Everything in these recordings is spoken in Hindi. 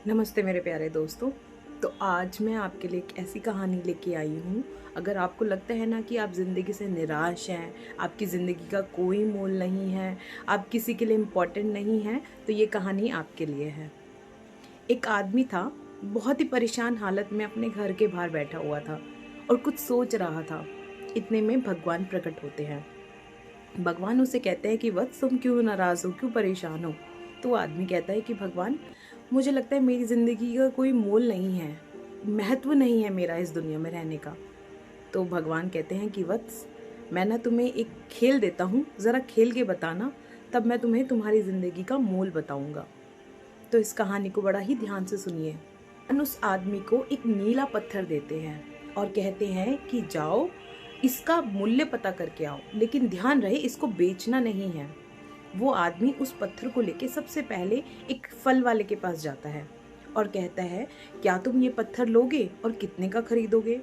नमस्ते मेरे प्यारे दोस्तों। तो आज मैं आपके लिए एक ऐसी कहानी लेके आई हूँ। अगर आपको लगता है ना कि आप ज़िंदगी से निराश हैं, आपकी ज़िंदगी का कोई मोल नहीं है, आप किसी के लिए इम्पोर्टेंट नहीं हैं, तो ये कहानी आपके लिए है। एक आदमी था, बहुत ही परेशान हालत में अपने घर के बाहर बैठा हुआ था और कुछ सोच रहा था। इतने में भगवान प्रकट होते हैं। भगवान उसे कहते हैं कि वत्स तुम क्यों नाराज़ हो, क्यों परेशान हो। तो वो आदमी कहता है कि भगवान, मुझे लगता है मेरी ज़िंदगी का कोई मोल नहीं है, महत्व नहीं है मेरा इस दुनिया में रहने का। तो भगवान कहते हैं कि वत्स, मैं ना तुम्हें एक खेल देता हूँ, ज़रा खेल के बताना, तब मैं तुम्हें तुम्हारी ज़िंदगी का मोल बताऊँगा। तो इस कहानी को बड़ा ही ध्यान से सुनिए। उस आदमी को एक नीला पत्थर देते हैं और कहते हैं कि जाओ, इसका मूल्य पता करके आओ, लेकिन ध्यान रहे इसको बेचना नहीं है। वो आदमी उस पत्थर को लेके सबसे पहले एक फल वाले के पास जाता है और कहता है, क्या तुम ये पत्थर लोगे और कितने का खरीदोगे।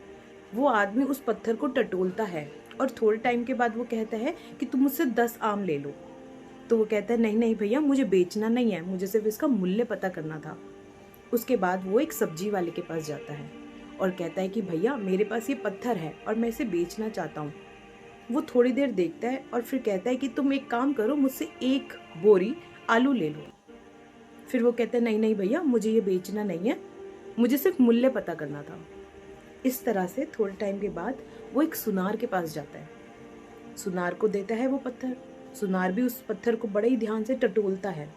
वो आदमी उस पत्थर को टटोलता है और थोड़े टाइम के बाद वो कहता है कि तुम मुझसे 10 आम ले लो। तो वो कहता है, नहीं नहीं भैया, मुझे बेचना नहीं है, मुझे सिर्फ इसका मूल्य पता करना था। उसके बाद वो एक सब्जी वाले के पास जाता है और कहता है कि भैया, मेरे पास ये पत्थर है और मैं इसे बेचना चाहता हूँ। वो थोड़ी देर देखता है और फिर कहता है कि तुम एक काम करो, मुझसे एक बोरी आलू ले लो। फिर वो कहता है, नहीं नहीं भैया, मुझे ये बेचना नहीं है, मुझे सिर्फ मूल्य पता करना था। इस तरह से थोड़े टाइम के बाद वो एक सुनार के पास जाता है। सुनार को देता है वो पत्थर। सुनार भी उस पत्थर को बड़े ही ध्यान से टटोलता है।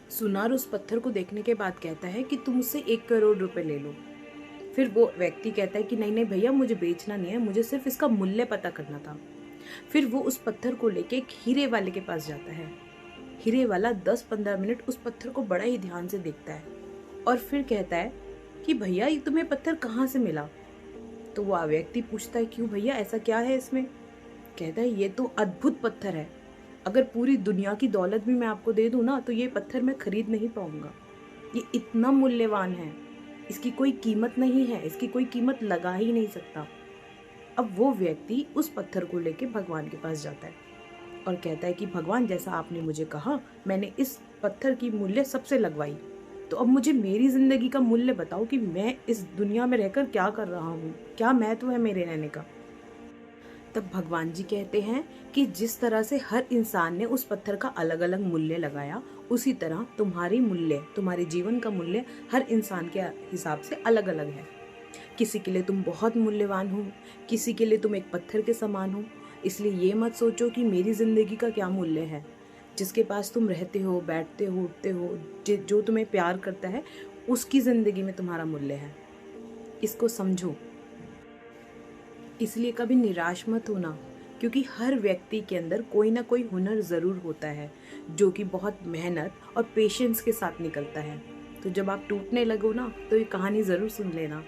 सुनार उस पत्थर को देखने के बाद कहता है कि तुम मुझसे 1 करोड़ रुपए ले लो। फिर वो व्यक्ति कहता है कि नहीं नहीं भैया, मुझे बेचना नहीं है, मुझे सिर्फ इसका मूल्य पता करना था। फिर वो उस पत्थर को लेके एक हीरे वाले के पास जाता है। हीरे वाला 10-15 मिनट उस पत्थर को बड़ा ही ध्यान से देखता है और फिर कहता है कि भैया, ये तुम्हें पत्थर कहाँ से मिला। तो वो व्यक्ति पूछता है, क्यों भैया, ऐसा क्या है इसमें। कहता है, ये तो अद्भुत पत्थर है, अगर पूरी दुनिया की दौलत भी मैं आपको दे दूं ना, तो ये पत्थर मैं खरीद नहीं पाऊंगा। ये इतना मूल्यवान है, इसकी कोई कीमत नहीं है, इसकी कोई कीमत लगा ही नहीं सकता। अब वो व्यक्ति उस पत्थर को लेके भगवान के पास जाता है और कहता है कि भगवान, जैसा आपने मुझे कहा, मैंने इस पत्थर की मूल्य सबसे लगवाई, तो अब मुझे मेरी जिंदगी का मूल्य बताओ कि मैं इस दुनिया में रहकर क्या कर रहा हूँ, क्या महत्व है मेरे रहने का। तब भगवान जी कहते हैं कि जिस तरह से हर इंसान ने उस पत्थर का अलग अलग मूल्य लगाया, उसी तरह तुम्हारी मूल्य, तुम्हारे जीवन का मूल्य हर इंसान के हिसाब से अलग अलग है। किसी के लिए तुम बहुत मूल्यवान हो, किसी के लिए तुम एक पत्थर के समान हो। इसलिए ये मत सोचो कि मेरी जिंदगी का क्या मूल्य है। जिसके पास तुम रहते हो, बैठते हो, उठते हो, जो तुम्हें प्यार करता है, उसकी जिंदगी में तुम्हारा मूल्य है। इसको समझो। इसलिए कभी निराश मत होना, क्योंकि हर व्यक्ति के अंदर कोई ना कोई हुनर ज़रूर होता है जो कि बहुत मेहनत और पेशेंस के साथ निकलता है। तो जब आप टूटने लगो ना, तो ये कहानी ज़रूर सुन लेना।